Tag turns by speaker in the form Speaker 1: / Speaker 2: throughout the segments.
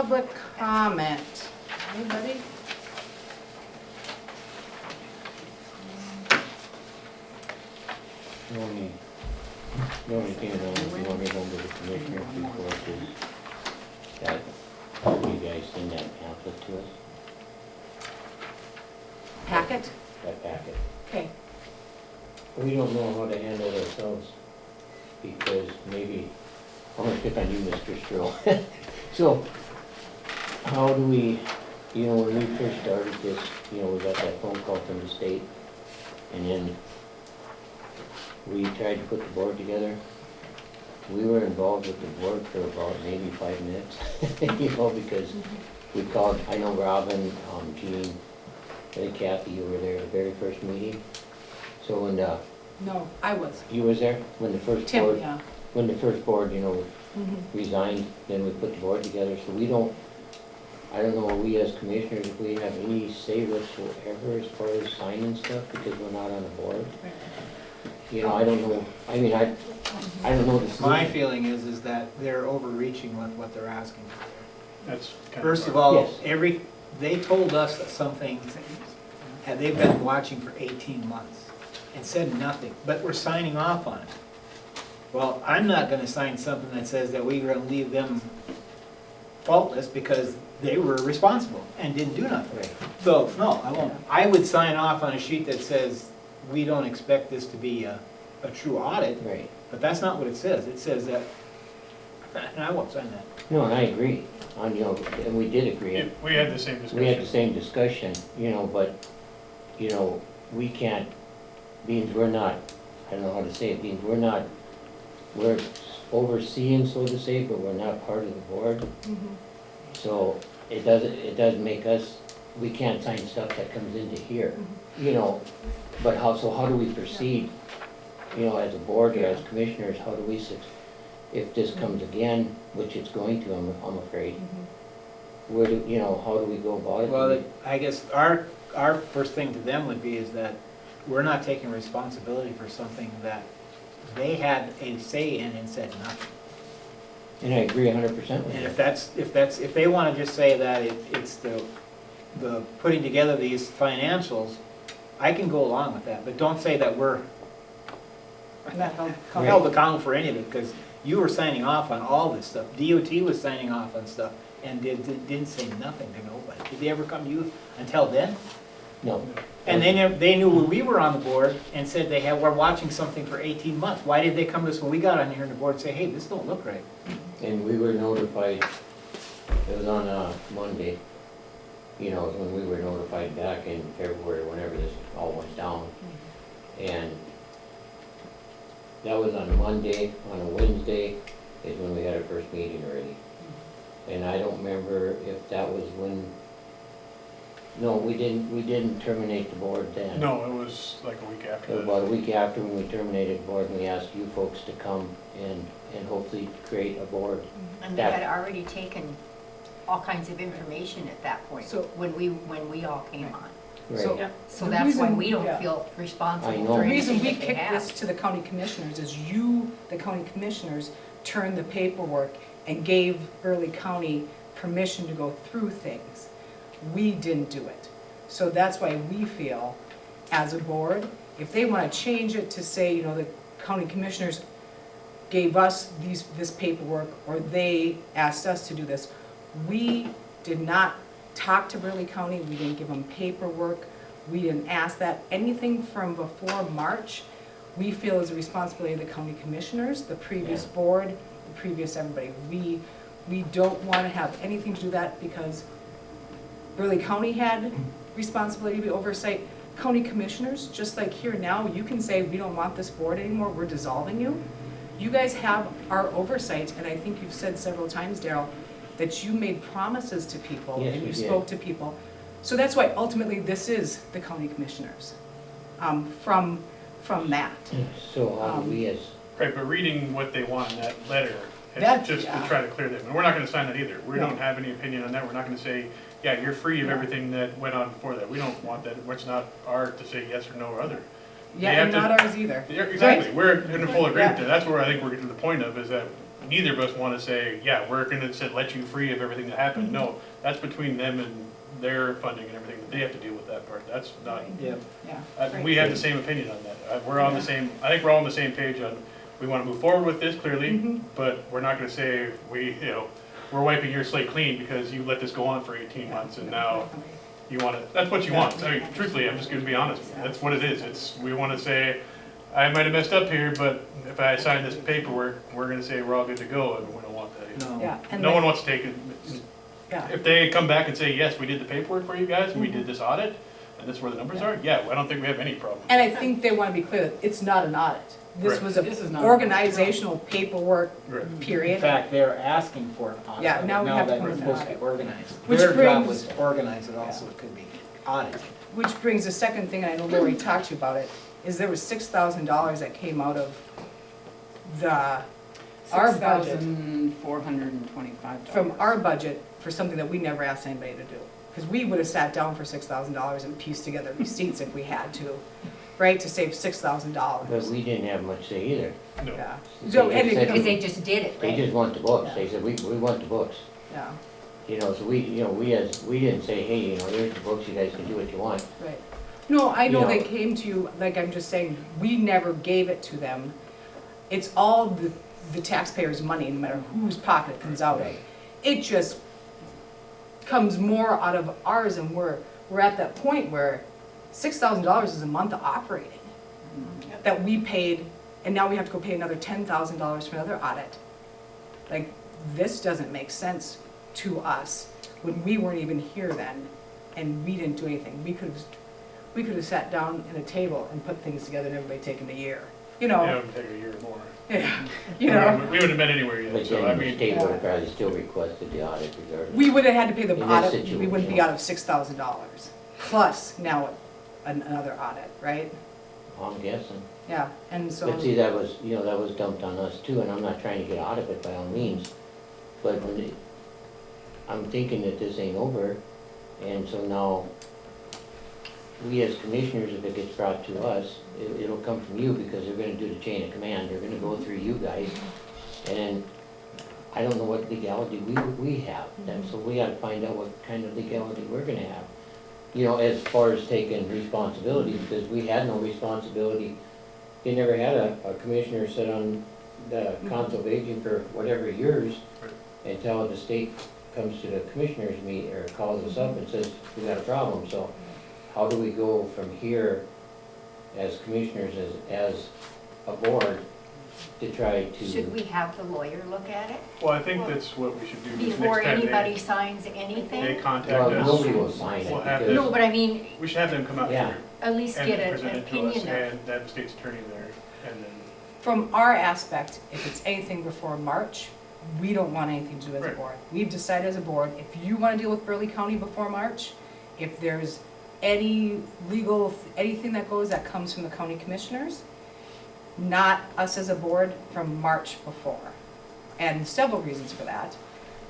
Speaker 1: public comment. Anybody?
Speaker 2: The only thing I want to go to the commissioner's report is that you guys send that pamphlet to us,
Speaker 1: Packet?
Speaker 2: that packet.
Speaker 1: Okay.
Speaker 2: We don't know how to handle it ourselves, because maybe, I'm gonna pick on you, Mr. Stroh. So, how do we, when we first started this, we got that phone call from the state, and then we tried to put the board together. We were involved with the board for about maybe 5 minutes, because we called, I know Robin, Jean, I think Kathy, you were there at the very first meeting. So when
Speaker 1: No, I was.
Speaker 2: you was there, when the first
Speaker 1: Tim,
Speaker 2: board,
Speaker 1: yeah.
Speaker 2: when the first board, resigned, then we put the board together, so we don't, I don't know, we as commissioners, if we have any say whatsoever as far as signing stuff, because we're not on the board. I don't know, I mean, I don't know the.
Speaker 3: My feeling is that they're overreaching with what they're asking for.
Speaker 4: That's kind
Speaker 3: First of all,
Speaker 2: Yes.
Speaker 3: they told us that something, they've been watching for 18 months and said nothing, but we're signing off on it. Well, I'm not gonna sign something that says that we're gonna leave them faultless because they were responsible and didn't do nothing.
Speaker 2: Right.
Speaker 3: So, no, I won't. I would sign off on a sheet that says, we don't expect this to be a true audit,
Speaker 2: Right.
Speaker 3: but that's not what it says. It says that, and I won't sign that.
Speaker 2: No, and I agree, and we did agree.
Speaker 4: Yeah, we had the same discussion.
Speaker 2: We had the same discussion, but, we can't, being we're not, I don't know how to say it, being we're overseeing, so to say, but we're not part of the board. So it doesn't make us, we can't sign stuff that comes into here, but how do we proceed, as a board or as commissioners, how do we, if this comes again, which it's going to, I'm afraid, where do, how do we go about it?
Speaker 3: Well, I guess our first thing to them would be is that we're not taking responsibility for something that they had a say in and said nothing.
Speaker 2: And I agree 100% with
Speaker 3: And
Speaker 2: you.
Speaker 3: if they want to just say that it's the putting together these financials, I can go along with that, but don't say that we're
Speaker 1: Not
Speaker 3: held accountable for anything, because you were signing off on all this stuff. DOT was signing off on stuff and didn't say nothing to nobody. Did they ever come to you until then?
Speaker 2: No.
Speaker 3: And they knew when we were on the board and said were watching something for 18 months. Why did they come to us when we got on here on the board and say, hey, this don't look right?
Speaker 2: And we were notified, it was on a Monday, when we were notified back in February, whenever this all went down. And that was on a Monday. On a Wednesday is when we had our first meeting already. And I don't remember if that was when, no, we didn't terminate the board then.
Speaker 4: No, it was like a week
Speaker 2: It
Speaker 4: after
Speaker 2: was
Speaker 4: that.
Speaker 2: about a week after when we terminated the board, and we asked you folks to come and hopefully create a board.
Speaker 5: And they had already taken all kinds of information at that point,
Speaker 1: So-
Speaker 5: when we all came on.
Speaker 2: Right.
Speaker 5: So
Speaker 1: The
Speaker 5: that's why
Speaker 1: reason-
Speaker 5: we don't
Speaker 1: yeah.
Speaker 5: feel
Speaker 2: I
Speaker 5: responsible
Speaker 2: know.
Speaker 5: for
Speaker 1: The reason
Speaker 5: anything
Speaker 1: we
Speaker 5: that they
Speaker 1: kicked this
Speaker 5: have.
Speaker 1: to the county commissioners is you, the county commissioners, turned the paperwork and gave Early County permission to go through things. We didn't do it. So that's why we feel, as a board, if they want to change it to say, the county commissioners gave us this paperwork, or they asked us to do this, we did not talk to Burley County, we didn't give them paperwork, we didn't ask that. Anything from before March, we feel is a responsibility of the county commissioners, the previous board, the previous everybody. We don't want to have anything to do that, because Burley County had responsibility to oversight. County commissioners, just like here now, you can say, we don't want this board anymore, we're dissolving you. You guys have our oversight, and I think you've said several times, Daryl, that you made promises to people,
Speaker 2: Yes,
Speaker 1: and
Speaker 2: we
Speaker 1: you
Speaker 2: did.
Speaker 1: spoke to people. So that's why ultimately this is the county commissioners, from that.
Speaker 2: So how do we as,
Speaker 4: Right, but reading what they want in that letter,
Speaker 1: That-
Speaker 4: it's just
Speaker 1: yeah.
Speaker 4: to try to clear them. And we're not gonna sign that either. We
Speaker 1: No.
Speaker 4: don't have any opinion on that. We're not gonna say, yeah, you're free of everything that went on before that. We don't want that. It's not our to say yes or no or other.
Speaker 1: Yeah,
Speaker 4: They
Speaker 1: and
Speaker 4: have
Speaker 1: not
Speaker 4: to-
Speaker 1: ours either.
Speaker 4: Yeah, exactly.
Speaker 1: Right?
Speaker 4: We're in a full agreement
Speaker 1: Yeah.
Speaker 4: there. That's where I think we're getting to the point of, is that neither of us wanna say, yeah, we're gonna say, let you free of everything that happened. No, that's between them and their funding and everything, that they have to deal with that part, that's not,
Speaker 3: Yeah.
Speaker 1: Yeah.
Speaker 4: we have the same opinion on that. We're on the same, I think we're all on the same page on, we wanna move forward with this clearly,
Speaker 1: Mhm.
Speaker 4: but we're not gonna say, we're wiping your slate clean because you let this go on for 18 months and now you wanna, that's what you want. I mean, truthfully, I'm just gonna be honest with you, that's what it is. We wanna say, I might have messed up here, but if I sign this paperwork, we're gonna say we're all good to go, and we don't want that.
Speaker 3: No.
Speaker 1: Yeah. and
Speaker 4: No
Speaker 1: like-
Speaker 4: one wants to take it.
Speaker 1: Yeah.
Speaker 4: If they come back and say, yes, we did the paperwork for you guys, and we did this audit, and this is where the numbers are, yeah, I don't think we have any problem.
Speaker 1: And I think they want to be clear that it's not an audit. This
Speaker 4: Right.
Speaker 1: was
Speaker 6: This is
Speaker 1: an
Speaker 6: not-
Speaker 1: organizational paperwork
Speaker 4: Right.
Speaker 3: In
Speaker 1: period.
Speaker 3: fact, they're asking for an audit.
Speaker 1: Yeah, now we have to
Speaker 3: that
Speaker 1: come
Speaker 3: we're
Speaker 1: with an
Speaker 3: supposed to be
Speaker 1: audit.
Speaker 3: organized.
Speaker 1: Which
Speaker 3: Their job
Speaker 1: brings-
Speaker 3: was to organize it also, it could be audited.
Speaker 1: Which brings the second thing, and I know Lori talked to you about it, is there was $6,000 that came out of our budget,
Speaker 6: $6,425.
Speaker 1: from our budget for something that we never asked anybody to do. Because we would have sat down for $6,000 and pieced together receipts if we had to, right, to save
Speaker 2: But
Speaker 1: $6,000.
Speaker 2: we didn't have much say either.
Speaker 4: No.
Speaker 1: Yeah.
Speaker 2: They
Speaker 1: So,
Speaker 2: just
Speaker 1: and it
Speaker 2: said-
Speaker 5: Because
Speaker 1: becomes,
Speaker 5: they just did it,
Speaker 2: They
Speaker 5: right?
Speaker 2: just want the books, they said, we want the books.
Speaker 1: yeah,
Speaker 2: You know, so we didn't say, hey, you know, here's the books, you guys can do what you want.
Speaker 1: right. No, I know
Speaker 2: You
Speaker 1: they
Speaker 2: know.
Speaker 1: came to you, like I'm just saying, we never gave it to them. It's all the taxpayers' money, no matter whose pocket it comes out of. It just comes more out of ours, and we're at that point where $6,000 is a month of operating that we paid, and now we have to go pay another $10,000 for another audit. Like, this doesn't make sense to us when we weren't even here then, and we didn't do anything. We could have sat down at a table and put things together and everybody taken a year, you
Speaker 4: Yeah,
Speaker 1: know?
Speaker 4: it would take a year or more.
Speaker 1: Yeah, you know?
Speaker 4: We wouldn't have been anywhere yet,
Speaker 2: But
Speaker 4: so I
Speaker 2: then the
Speaker 4: mean,
Speaker 2: state would have probably still requested the audit regardless.
Speaker 1: We would have had to pay the
Speaker 2: In this
Speaker 1: audit, we
Speaker 2: situation.
Speaker 1: wouldn't be out of $6,000, plus now another audit, right?
Speaker 2: I'm guessing.
Speaker 1: Yeah, and so,
Speaker 2: But see, that was, you know, that was dumped on us too, and I'm not trying to get out of it by all means. But when I'm thinking that this ain't over, and so now, we as commissioners, if it gets brought to us, it'll come from you, because they're gonna do the chain of command, they're gonna go through you guys. And I don't know what legality we have, and so we gotta find out what kind of legality we're gonna have. You know, as far as taking responsibility, because we had no responsibility. They never had a commissioner sit on the council of aging for whatever years
Speaker 4: Right.
Speaker 2: until the state comes to the commissioners meet or calls us up and says, we got a problem. So how do we go from here as commissioners, as a board, to try to?
Speaker 5: Should we have the lawyer look at it
Speaker 4: well, I think that's what we should do this
Speaker 5: before
Speaker 4: next time
Speaker 5: anybody
Speaker 4: they
Speaker 5: signs anything?
Speaker 4: contact
Speaker 2: Well,
Speaker 4: us.
Speaker 2: nobody will sign it
Speaker 4: We'll have
Speaker 2: because-
Speaker 5: No, but I mean,
Speaker 4: We should have them come out
Speaker 2: Yeah.
Speaker 4: here
Speaker 5: at least
Speaker 4: and
Speaker 5: get
Speaker 4: present
Speaker 5: an
Speaker 4: it to us,
Speaker 5: opinion of.
Speaker 4: and that state's attorney there, and then,
Speaker 1: from our aspect, if it's anything before March, we don't want anything to do as a
Speaker 4: Right.
Speaker 1: board. We've decided as a board, if you want to deal with Burley County before March, if there's any legal, anything that goes, that comes from the county commissioners, not us as a board from March before. And several reasons for that.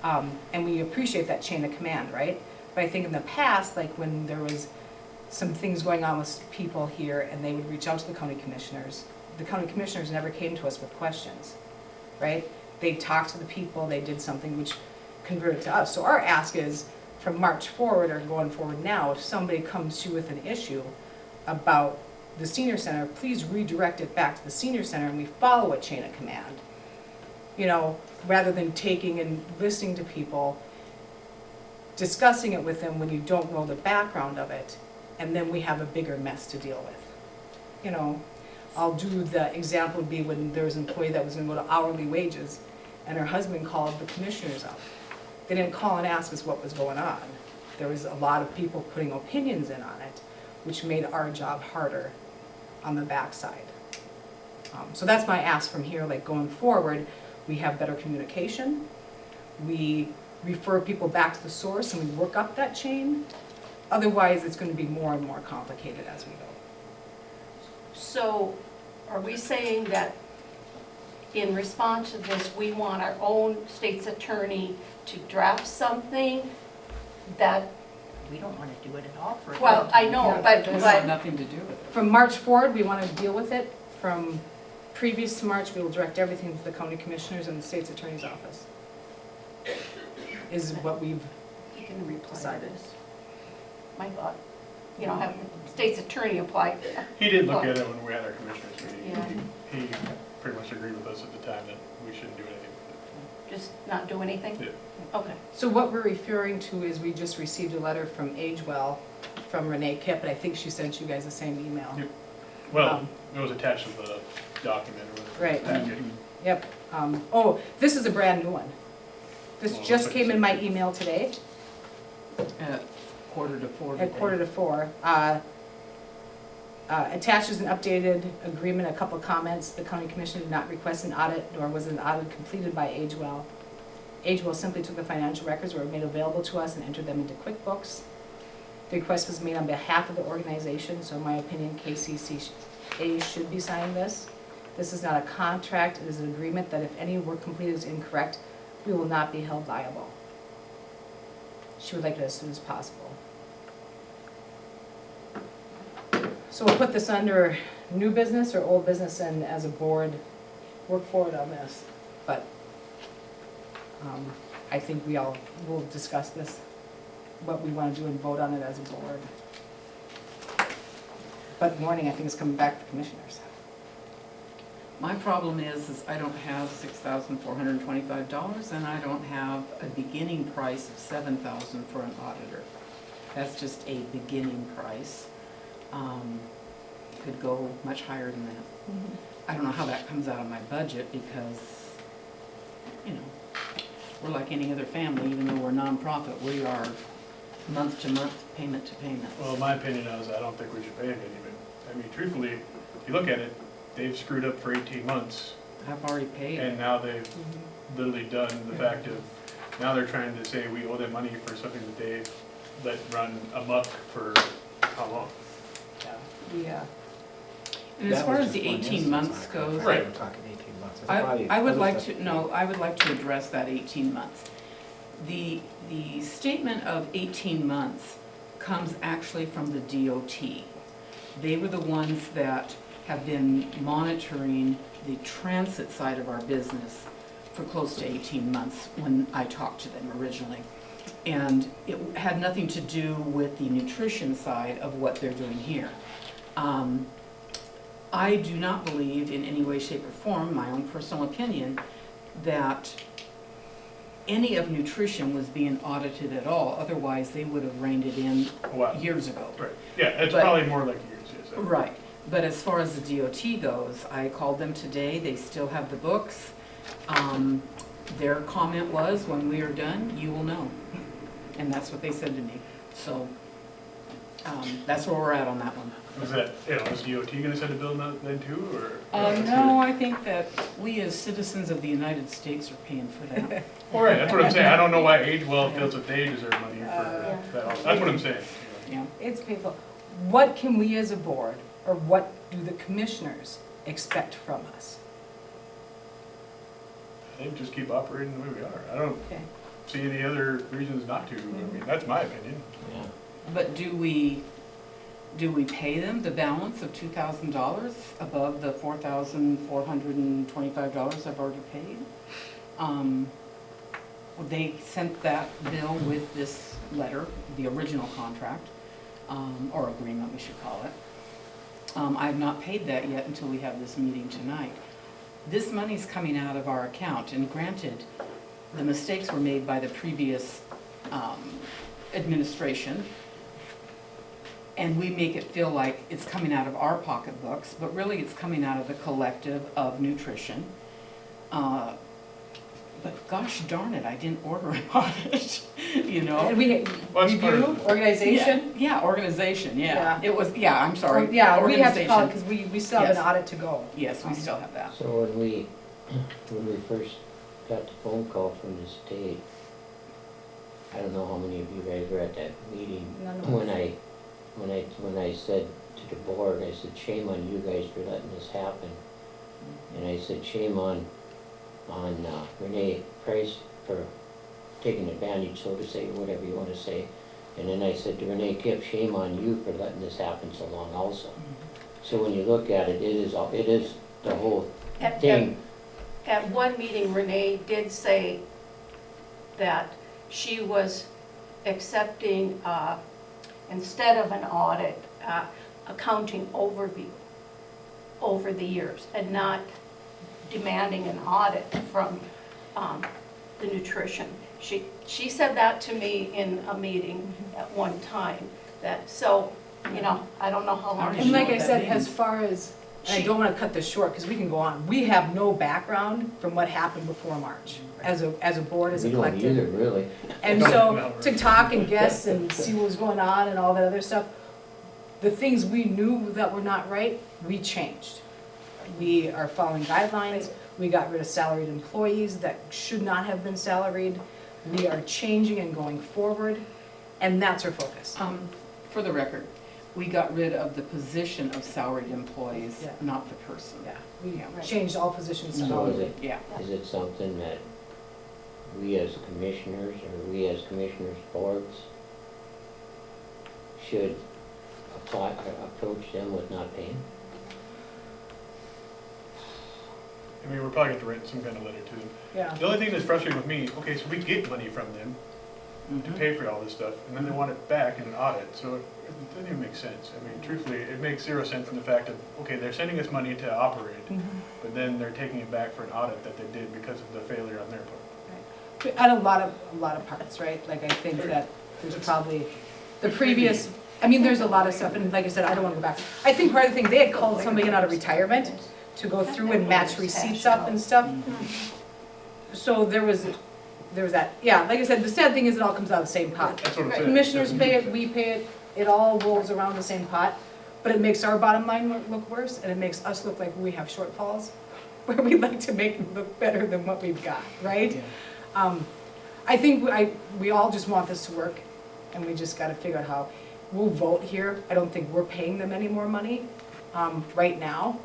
Speaker 1: And we appreciate that chain of command, right? But I think in the past, like when there was some things going on with people here and they would reach out to the county commissioners never came to us with questions, right? They talked to the people, they did something which converted to us. So our ask is, from March forward or going forward now, if somebody comes to you with an issue about the senior center, please redirect it back to the senior center and we follow a chain of command. You know, rather than taking and listening to people, discussing it with them when you don't know the background of it, and then we have a bigger mess to deal with. You know, I'll do the example would be when there was an employee that was gonna go to hourly wages, and her husband called the commissioners up. They didn't call and ask us what was going on. There was a lot of people putting opinions in on it, which made our job harder on the backside. So that's my ask from here, like going forward, we have better communication. We refer people back to the source and we work up that chain. Otherwise, it's gonna be more and more complicated as we go.
Speaker 7: So are we saying that in response to this, we want our own state's attorney to draft something that,
Speaker 5: We don't want to do it at all for.
Speaker 7: well, I know, but,
Speaker 6: This
Speaker 7: but
Speaker 6: has nothing to do with it.
Speaker 1: From March forward, we wanna deal with it from previous to March, we will direct everything to the county commissioners and the state's attorney's office. Is what we've
Speaker 7: You can reply to
Speaker 1: decided.
Speaker 7: this. My thought, you know, have the state's attorney apply.
Speaker 4: He did look at it when we had our commissioners meeting.
Speaker 7: Yeah.
Speaker 4: He pretty much agreed with us at the time that we shouldn't do anything with
Speaker 7: Just not do anything?
Speaker 4: it.
Speaker 7: Okay.
Speaker 1: So what we're referring to is we just received a letter from Agewell, from Renee Kipp, and I think she sent you guys the same email.
Speaker 4: Yep. Well, it was attached to the document or whatever.
Speaker 1: Right.
Speaker 4: Packet.
Speaker 1: Yep. Oh, this is a brand new one. This
Speaker 4: Well,
Speaker 1: just
Speaker 4: looks
Speaker 1: came
Speaker 4: like
Speaker 1: in my email today
Speaker 6: At 3:45
Speaker 1: at 3:45. Attaches an updated agreement, a couple of comments. The county commission did not request an audit, nor was an audit completed by Agewell. Agewell simply took the financial records that were made available to us and entered them into QuickBooks. The request was made on behalf of the organization, so in my opinion, KCCA should be signing this. This is not a contract, it is an agreement that if any work completed is incorrect, we will not be held liable. She would like it as soon as possible. So we'll put this under new business or old business, and as a board, work forward on this. But I think we all will discuss this, what we want to do and vote on it as a board. But warning, I think it's coming back to the commissioners.
Speaker 6: My problem is I don't have $6,425 and I don't have a beginning price of $7,000 for an auditor. That's just a beginning price. Could go much higher than that. I don't know how that comes out of my budget because, you know, we're like any other family, even though we're nonprofit, we are month to month, payment to payment.
Speaker 4: Well, my opinion is I don't think we should pay him even. I mean, truthfully, if you look at it, they've screwed up for 18 months,
Speaker 6: I've already paid.
Speaker 4: and now they've literally done the fact of, now they're trying to say we owe them money for something that they let run amok for how long?
Speaker 1: Yeah.
Speaker 6: And as
Speaker 3: That
Speaker 6: far
Speaker 3: was
Speaker 6: as the
Speaker 3: just one
Speaker 6: 18
Speaker 3: instance
Speaker 6: months
Speaker 3: on a
Speaker 6: goes,
Speaker 3: contract.
Speaker 4: Right.
Speaker 3: We're talking 18 months. There's probably
Speaker 6: I would
Speaker 3: other
Speaker 6: like
Speaker 3: stuff
Speaker 6: to, no, I would like to address that 18 months. The statement of 18 months comes actually from the DOT. They were the ones that have been monitoring the transit side of our business for close to 18 months when I talked to them originally. And it had nothing to do with the nutrition side of what they're doing here. I do not believe in any way, shape, or form, my own personal opinion, that any of nutrition was being audited at all. Otherwise, they would have reined it in
Speaker 4: Wow.
Speaker 6: years ago.
Speaker 4: Right, yeah, it's
Speaker 6: But-
Speaker 4: probably more like years, yes.
Speaker 6: Right, but as far as the DOT goes, I called them today, they still have the books. Their comment was, when we are done, you will know. And that's what they said to me. So, that's where we're at on that one.
Speaker 4: Is that, is DOT gonna send a bill now then too, or?
Speaker 6: No, I think that we as citizens of the United States are paying for that.
Speaker 4: All right, that's what I'm saying, I don't know why Agewell feels that they deserve money for
Speaker 7: Yeah.
Speaker 4: that, that's what I'm saying.
Speaker 6: Yeah.
Speaker 1: It's painful. What can we as a board, or what do the commissioners expect from us?
Speaker 4: I think just keep operating the way we are, I don't
Speaker 1: Okay.
Speaker 4: see any other reasons not to, I mean, that's my opinion.
Speaker 2: Yeah.
Speaker 6: But do we pay them the balance of $2,000 above the $4,425 I've already paid? They sent that bill with this letter, the original contract, or agreement, we should call it. I have not paid that yet until we have this meeting tonight. This money's coming out of our account, and granted, the mistakes were made by the previous administration, and we make it feel like it's coming out of our pocketbooks, but really it's coming out of the collective of nutrition. But gosh darn it, I didn't order an audit, you know?
Speaker 1: And we,
Speaker 4: Well, that's part
Speaker 1: review,
Speaker 4: of
Speaker 1: organization?
Speaker 6: Yeah, organization, yeah.
Speaker 1: Yeah.
Speaker 6: It was, yeah, I'm sorry.
Speaker 1: Yeah, we have to call it,
Speaker 6: Organization.
Speaker 1: because we still have an
Speaker 6: Yes.
Speaker 1: audit to go.
Speaker 6: Yes, we still have that.
Speaker 2: So when we first got the phone call from the state, I don't know how many of you guys were at that meeting.
Speaker 1: None of us.
Speaker 2: When I said to the board, I said, shame on you guys for letting this happen. And I said, shame on Renee Price for taking advantage, so to say, whatever you wanna say. And then I said to Renee Kipp, shame on you for letting this happen so long also. So when you look at it, it is the whole
Speaker 7: At-
Speaker 2: thing.
Speaker 7: At one meeting, Renee did say that she was accepting, instead of an audit, accounting overview over the years, and not demanding an audit from the nutrition. She said that to me in a meeting at one time, that, so, you know, I don't know how long.
Speaker 1: And like I
Speaker 6: what that
Speaker 1: said, as
Speaker 6: means.
Speaker 1: far as, and I don't wanna cut this short, because we can go on, we have no background from what happened before March, as a board, as a
Speaker 2: We don't
Speaker 1: collective.
Speaker 2: either, really.
Speaker 1: And
Speaker 4: No,
Speaker 1: so,
Speaker 4: no,
Speaker 1: to talk and guess and see what was going on and all that other stuff, the things we knew that were not right, we changed. We are following guidelines, we got rid of salaried employees that should not have been salaried. We are changing and going forward, and that's our focus.
Speaker 6: For the record, we got rid of the position of salaried employees,
Speaker 1: Yeah.
Speaker 6: not the person.
Speaker 1: Yeah, we
Speaker 7: Right.
Speaker 1: changed all positions to
Speaker 2: So
Speaker 1: salaried.
Speaker 2: is it,
Speaker 6: Yeah.
Speaker 2: is it something that we as commissioners, or we as commissioners boards should apply, approach them with not paying?
Speaker 4: I mean, we're probably going to write some kind of letter to them.
Speaker 1: Yeah.
Speaker 4: The only thing that's frustrating with me, okay, so we get money from them to
Speaker 6: Mhm.
Speaker 4: pay for all this stuff, and then they want it back in an audit, so it doesn't even make sense. I mean, truthfully, it makes zero sense from the fact of, okay, they're sending us money to operate, but then they're taking it back for an audit that they did because of the failure on their part.
Speaker 1: And a lot of parts, right? Like, I think that there's probably the previous, I mean, there's a lot of stuff, and like I said, I don't wanna go back. I think part of the thing, they had called somebody in out of retirement to go through and match receipts up and stuff. So there was that, yeah, like I said, the sad thing is it all comes out of the same pot.
Speaker 4: That's what I'm saying.
Speaker 1: Commissioners pay it, we pay it, it all rolls around the same pot, but it makes our bottom line look worse, and it makes us look like we have shortfalls, where we'd like to make it look better than what we've got, right? I think we all just want this to work, and we just gotta figure out how. We'll vote here, I don't think we're paying them any more money, right now,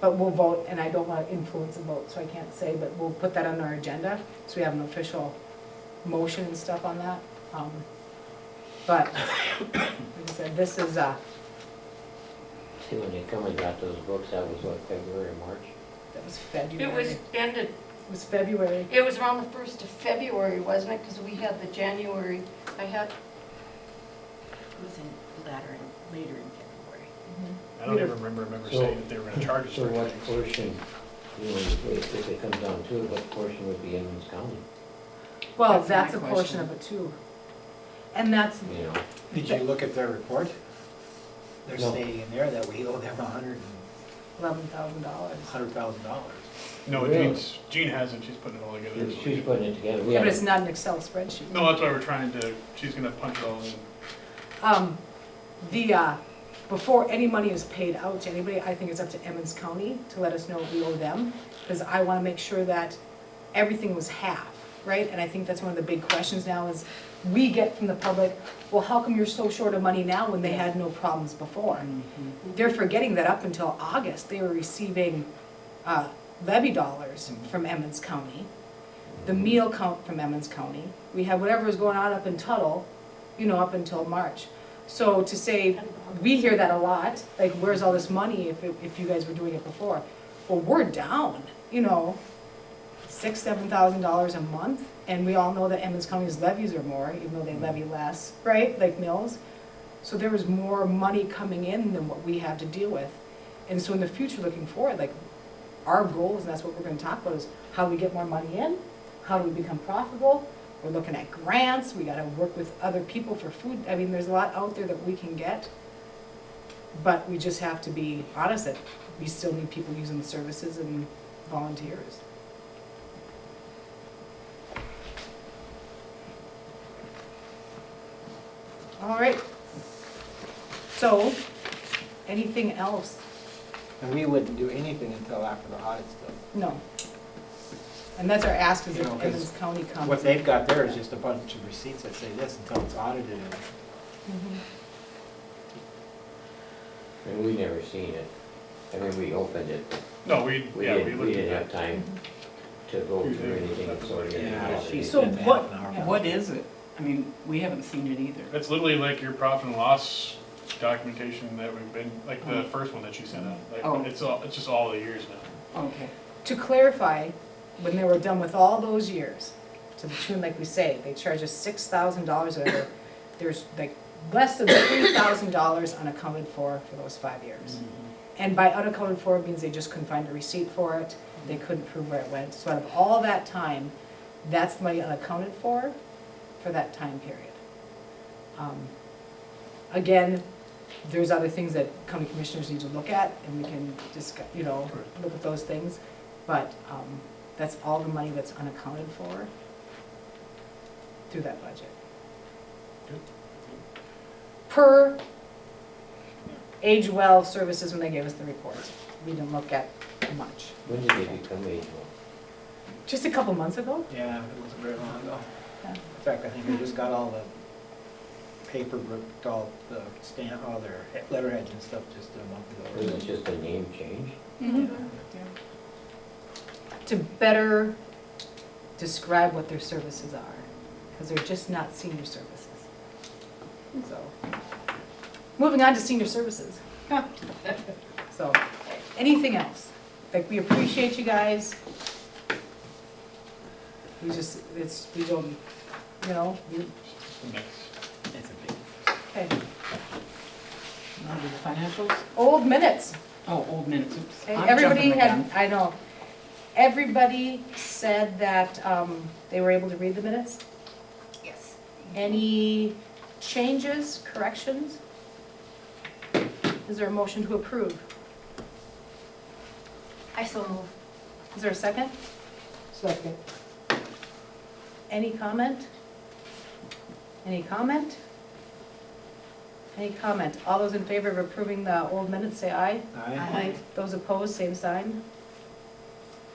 Speaker 1: but we'll vote, and I don't wanna influence the vote, so I can't say, but we'll put that on our agenda, so we have an official motion and stuff on that. But, like I said, this is,
Speaker 2: See, when they come and got those books, that was what, February or March?
Speaker 1: that was
Speaker 7: It was
Speaker 1: February.
Speaker 7: ended,
Speaker 1: It was February.
Speaker 7: it was around the 1st of February, wasn't it? Because we had the January, I had,
Speaker 5: It was in later in February.
Speaker 4: I don't even remember
Speaker 2: So-
Speaker 4: saying that they were gonna charge us
Speaker 2: So
Speaker 4: for
Speaker 2: what
Speaker 4: things.
Speaker 2: portion, you know, if it comes down to it, what portion would be Emmons County,
Speaker 1: Well,
Speaker 6: That's my
Speaker 1: that's a portion
Speaker 6: question.
Speaker 1: of it too. And that's,
Speaker 2: you know?
Speaker 3: Did you look at their report? They're
Speaker 2: No.
Speaker 3: stating in there that we owe them
Speaker 1: $11,000.
Speaker 3: $100,000.
Speaker 4: No,
Speaker 2: Really?
Speaker 4: Jean has it, she's putting it all together. so
Speaker 2: She's putting it together. We
Speaker 1: Yeah, but it's
Speaker 2: haven't-
Speaker 1: not an Excel spreadsheet.
Speaker 4: No, that's why we're trying to, she's gonna punch it all in.
Speaker 1: Before any money is paid out to anybody, I think it's up to Emmons County to let us know what we owe them, because I want to make sure that everything was half, right? And I think that's one of the big questions now is, we get from the public, well, how come you're so short of money now when they had no problems before? They're forgetting that up until August, they were receiving levy dollars from Emmons County, the meal count from Emmons County. We had whatever was going on up in Tuttle, you know, up until March. So to say, we hear that a lot, like, where's all this money if you guys were doing it before? Well, we're down, you know, $6,000-7,000 a month, and we all know that Emmons County's levies are more, even though they levy less, right, like mills. So there was more money coming in than what we have to deal with. And so in the future, looking forward, like, our goals, and that's what we're gonna talk about, is how we get more money in, how do we become profitable. We're looking at grants, we gotta work with other people for food. I mean, there's a lot out there that we can get, but we just have to be honest that we still need people using the services and volunteers. All right. So, anything else?
Speaker 3: And we wouldn't do anything until after the audit's done.
Speaker 1: No. And that's our ask, is
Speaker 3: You know,
Speaker 1: if
Speaker 3: 'cause
Speaker 1: Evans County comes.
Speaker 3: What they've got there is just a bunch of receipts that say this until it's audited.
Speaker 1: Mhm.
Speaker 2: And we never seen it. I mean, we opened it, but
Speaker 4: No, we
Speaker 2: we
Speaker 4: looked
Speaker 2: didn't
Speaker 4: at
Speaker 2: have
Speaker 4: that.
Speaker 2: time to go through anything and sort of.
Speaker 3: Yeah, she's
Speaker 1: So
Speaker 3: spent
Speaker 1: what-
Speaker 3: half an hour.
Speaker 1: yeah.
Speaker 6: What is it? I mean, we haven't seen it either.
Speaker 4: It's literally like your profit and loss documentation that we've been, like the first one that she sent out.
Speaker 6: Oh.
Speaker 4: Like, it's just all the years now.
Speaker 6: Okay.
Speaker 1: To clarify, when they were done with all those years, to the tune, like we say, they charge us $6,000 over, there's like less than $3,000 unaccounted for those 5 years. And by unaccounted for, it means they just couldn't find a receipt for it, they couldn't prove where it went. So out of all that time, that's the money unaccounted for that time period. Again, there's other things that county commissioners need to look at, and we can discuss, look at those things. But that's all the money that's unaccounted for through that budget. Per Age Well Services when they gave us the reports. We didn't look at much.
Speaker 2: When did they become age well?
Speaker 1: Just a couple months ago?
Speaker 3: Yeah, it wasn't very long ago.
Speaker 1: Yeah.
Speaker 3: In fact, I think they just got all the paper, all the stamp, all their letterheads and stuff just a month
Speaker 2: Was
Speaker 3: ago.
Speaker 2: it just a name change?
Speaker 1: To better describe what their services are, because they're just not senior services. So, moving on to senior services. So, anything else? Like, we appreciate you guys. We just, we don't, we,
Speaker 3: It's a big.
Speaker 1: okay.
Speaker 6: Now do the financials?
Speaker 1: Old minutes.
Speaker 6: Oh, old minutes, oops.
Speaker 1: Okay,
Speaker 6: I'm
Speaker 1: everybody
Speaker 6: jumping
Speaker 1: had,
Speaker 6: again.
Speaker 1: I know, everybody said that they were able to read the minutes.
Speaker 5: Yes.
Speaker 1: Any changes, corrections? Is there a motion to approve?
Speaker 5: I so move.
Speaker 1: Is there a second?
Speaker 8: Second.
Speaker 1: Any comment? Any comment? Any comment? All those in favor of approving the old minutes, say aye.
Speaker 3: Aye.
Speaker 1: Those opposed, same sign.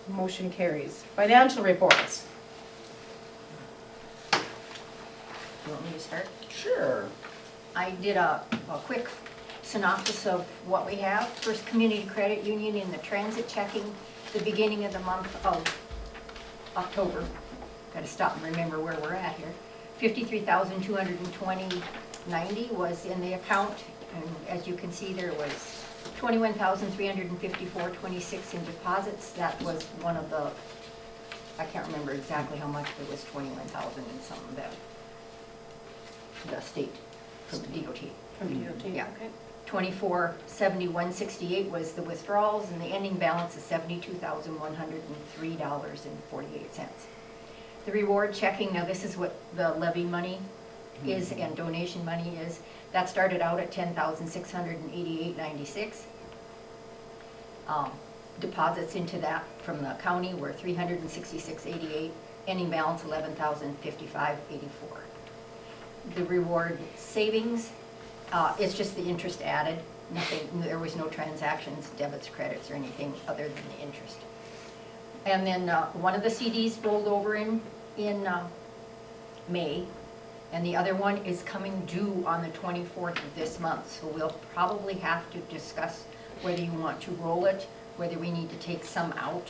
Speaker 1: Motion carries. Financial reports.
Speaker 5: You want me to start?
Speaker 6: Sure.
Speaker 5: I did a quick synopsis of what we have. First Community Credit Union in the transit checking, the beginning of the month of October. Got to stop and remember where we're at here. 53,220.90 was in the account, and as you can see, there was 21,354.26 in deposits. That was one of the, I can't remember exactly how much, but it was 21,000 in some of that. The state, from the DOT.
Speaker 7: From DOT,
Speaker 5: Yeah.
Speaker 7: okay.
Speaker 5: 247168 was the withdrawals, and the ending balance is $72,103.48. The reward checking, now this is what the levy money is and donation money is. That started out at $10,688.96. Deposits into that from the county were $366.88, ending balance $11,055.84. The reward savings, it's just the interest added. Nothing, there was no transactions, debits, credits, or anything other than the interest. And then one of the CDs rolled over in May, and the other one is coming due on the 24th of this month. So we'll probably have to discuss whether you want to roll it, whether we need to take some out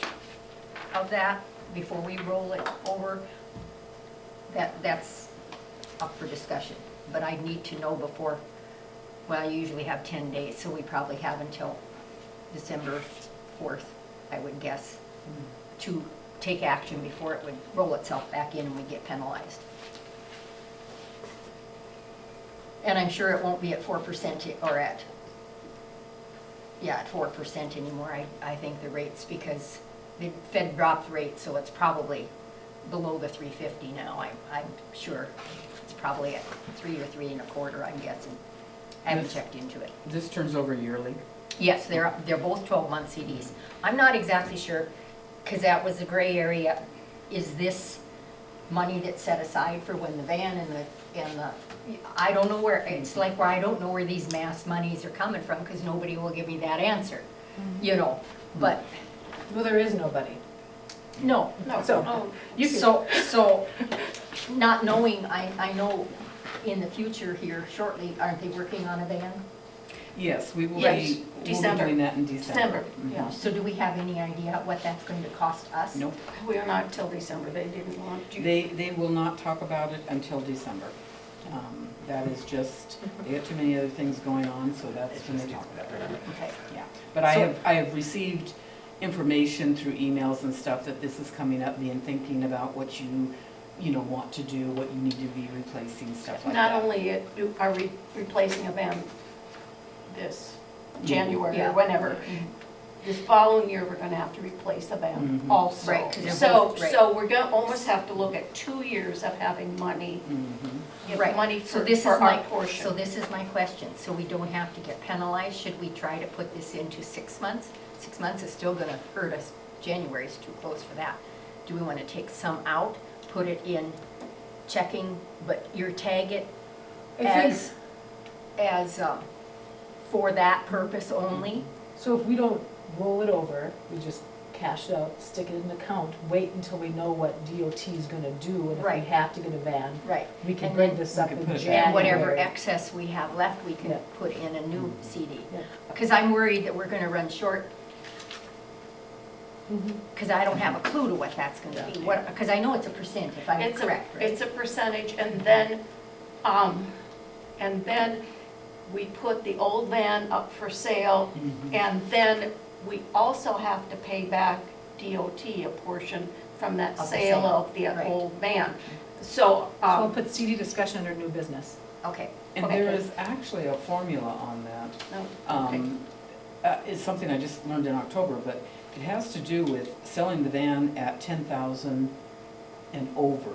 Speaker 5: of that before we roll it over. That's up for discussion, but I need to know before. Well, you usually have 10 days, so we probably have until December 4th, I would guess, to take action before it would roll itself back in and we get penalized. And I'm sure it won't be at 4% or at 4% anymore, I think the rates, because the Fed dropped rates, so it's probably below the 350 now, I'm sure. It's probably at 3 or 3 1/4, I'm guessing. I haven't checked into it.
Speaker 6: This turns over yearly.
Speaker 5: Yes, they're both 12-month CDs. I'm not exactly sure, because that was the gray area. Is this money that's set aside for when the van and the, I don't know where, it's like where I don't know where these mass monies are coming from, because nobody will give me that answer, but,
Speaker 1: Well, there is nobody.
Speaker 5: no.
Speaker 7: No,
Speaker 1: So-
Speaker 7: oh,
Speaker 5: So, not knowing, I know in the future here shortly, aren't they working on a van?
Speaker 6: Yes, we will
Speaker 7: Yes,
Speaker 6: be, we'll be
Speaker 7: December.
Speaker 6: doing that in December.
Speaker 7: December, yeah.
Speaker 5: So do we have any idea what that's going to cost us?
Speaker 6: Nope.
Speaker 7: We are not till December, they didn't want to.
Speaker 6: They will not talk about it until December. That is just, they got too many other things going on, so that's when they talk about it.
Speaker 5: Okay.
Speaker 6: Yeah, but I have received information through emails and stuff that this is coming up, being thinking about what you know, want to do, what you need to be replacing, stuff like that.
Speaker 7: Not only are we replacing a van this January
Speaker 5: Yeah.
Speaker 7: or whenever, this following year, we're gonna have to replace a van
Speaker 6: Mhm.
Speaker 7: also.
Speaker 5: Right, 'cause they're
Speaker 7: So,
Speaker 5: both- right.
Speaker 7: so we're gonna almost have to look at 2 years of having money,
Speaker 5: Right.
Speaker 7: money
Speaker 5: So
Speaker 7: for
Speaker 5: this
Speaker 7: for
Speaker 5: is my,
Speaker 7: our portion.
Speaker 5: so this is my question, so we don't have to get penalized, should we try to put this into 6 months? 6 months is still gonna hurt us, January's too close for that. Do we wanna take some out, put it in checking, but you tag it
Speaker 1: I think-
Speaker 5: as, for that purpose only?
Speaker 1: So if we don't roll it over, we just cash it out, stick it in an account, wait until we know what DOT is gonna do, and if we
Speaker 5: Right.
Speaker 1: have to get a van,
Speaker 5: Right.
Speaker 1: we can
Speaker 5: And
Speaker 1: bring
Speaker 5: then-
Speaker 1: this
Speaker 6: We
Speaker 1: up
Speaker 6: can
Speaker 1: in
Speaker 6: put it back.
Speaker 1: January.
Speaker 5: And whatever excess we have left, we can
Speaker 1: Yeah.
Speaker 5: put in a new CD.
Speaker 1: Yeah.
Speaker 5: Because I'm worried that we're gonna run short,
Speaker 1: Mhm.
Speaker 5: because I don't have a clue to what that's gonna be. What, because I know it's a percent, if I'm
Speaker 7: It's a,
Speaker 5: correct, right?
Speaker 7: it's a percentage, and then we put the old van up for sale, and then we also have to pay back DOT a portion from that
Speaker 5: Of the
Speaker 7: sale
Speaker 5: sale,
Speaker 7: of the
Speaker 5: right.
Speaker 7: old van. So,
Speaker 1: So we'll put CD discussion under new business.
Speaker 5: Okay,
Speaker 6: And
Speaker 7: Okay.
Speaker 6: there is actually a formula on that.
Speaker 7: no, okay.
Speaker 6: It's something I just learned in October, but it has to do with selling the van at 10,000 and over.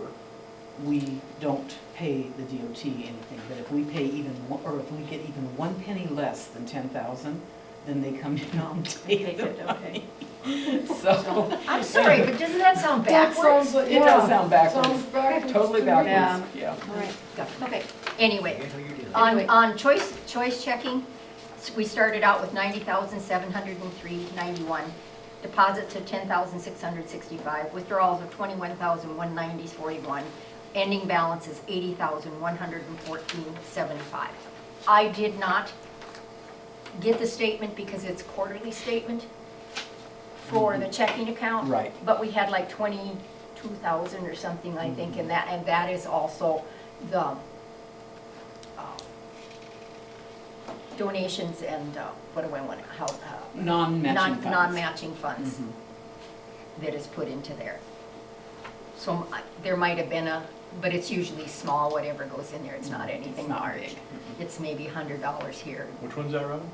Speaker 6: We don't pay the DOT anything, but if we pay even, or if we get even 1 penny less than 10,000, then they come in and take the money. So,
Speaker 5: I'm sorry, but doesn't that sound backwards?
Speaker 6: it does sound backwards,
Speaker 1: Sounds backwards
Speaker 6: totally
Speaker 1: to me.
Speaker 6: backwards, yeah.
Speaker 5: All right, okay. Anyway,
Speaker 7: Anyway.
Speaker 5: on choice checking, we started out with 90,703.91, deposits of 10,665, withdrawals of 21,190.41, ending balance is 80,114.75. I did not get the statement because it's quarterly statement for the checking account.
Speaker 6: Right.
Speaker 5: But we had like 22,000 or something, I think, and that is also the donations and, what do I want, how,
Speaker 6: Non-matching funds.
Speaker 5: non-matching funds
Speaker 6: Mhm.
Speaker 5: that is put into there. So there might have been but it's usually small, whatever goes in there, it's not anything
Speaker 6: It's not
Speaker 5: large.
Speaker 6: big.
Speaker 5: It's maybe $100 here.
Speaker 4: Which one's that, Robin?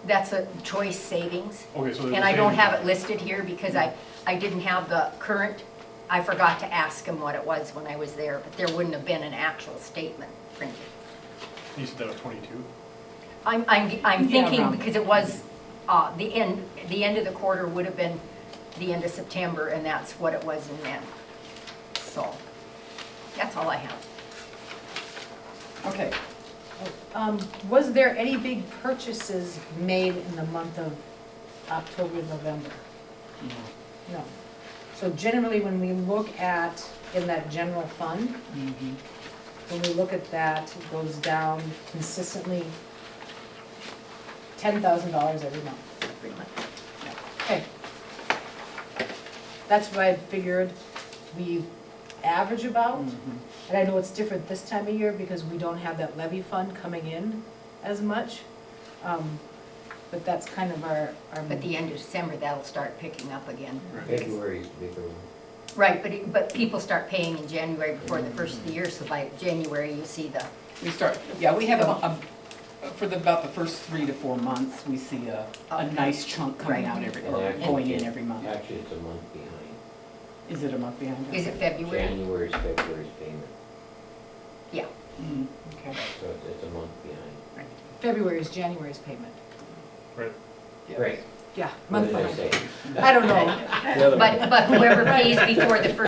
Speaker 5: That's a choice savings.
Speaker 4: Okay, so there's
Speaker 5: And
Speaker 4: a
Speaker 5: I don't
Speaker 4: savings
Speaker 5: have it
Speaker 4: account.
Speaker 5: listed here because I didn't have the current, I forgot to ask him what it was when I was there, but there wouldn't have been an actual statement printed.
Speaker 4: You said that was 22?
Speaker 5: I'm
Speaker 6: Yeah,
Speaker 5: thinking
Speaker 6: around.
Speaker 5: because it was, the end of the quarter would have been the end of September, and that's what it was in then. So, that's all I have.
Speaker 6: Okay,
Speaker 1: Was there any big purchases made in the month of October, November? No. So generally, when we look at, in that general fund,
Speaker 6: Mhm.
Speaker 1: when we look at that, it goes down consistently $10,000 every month.
Speaker 5: Pretty much.
Speaker 1: Okay. That's what I figured we average about.
Speaker 6: Mhm.
Speaker 1: And I know it's different this time of year because we don't have that levy fund coming in as much. But that's kind of our.
Speaker 5: But the end of December, that'll start picking up again.
Speaker 2: February's bigger one.
Speaker 5: Right, but people start paying in January before the first of the year, so by January, you see the,
Speaker 6: We start, yeah, we have for about the first 3 to 4 months, we see a
Speaker 5: Okay.
Speaker 6: nice chunk coming
Speaker 5: Right.
Speaker 6: out every,
Speaker 2: And
Speaker 6: or
Speaker 2: actually,
Speaker 6: going in every month.
Speaker 2: Actually, it's a month behind.
Speaker 6: Is it a month behind?
Speaker 5: is it February?
Speaker 2: February's payment,
Speaker 5: Yeah.
Speaker 6: Mm, okay.
Speaker 2: so it's a month behind.
Speaker 1: February is January's payment.
Speaker 4: Right.
Speaker 2: Right.
Speaker 1: Yeah,
Speaker 2: What
Speaker 1: month
Speaker 2: did I
Speaker 1: behind.
Speaker 2: say?
Speaker 1: I don't know.
Speaker 5: But whoever pays before the first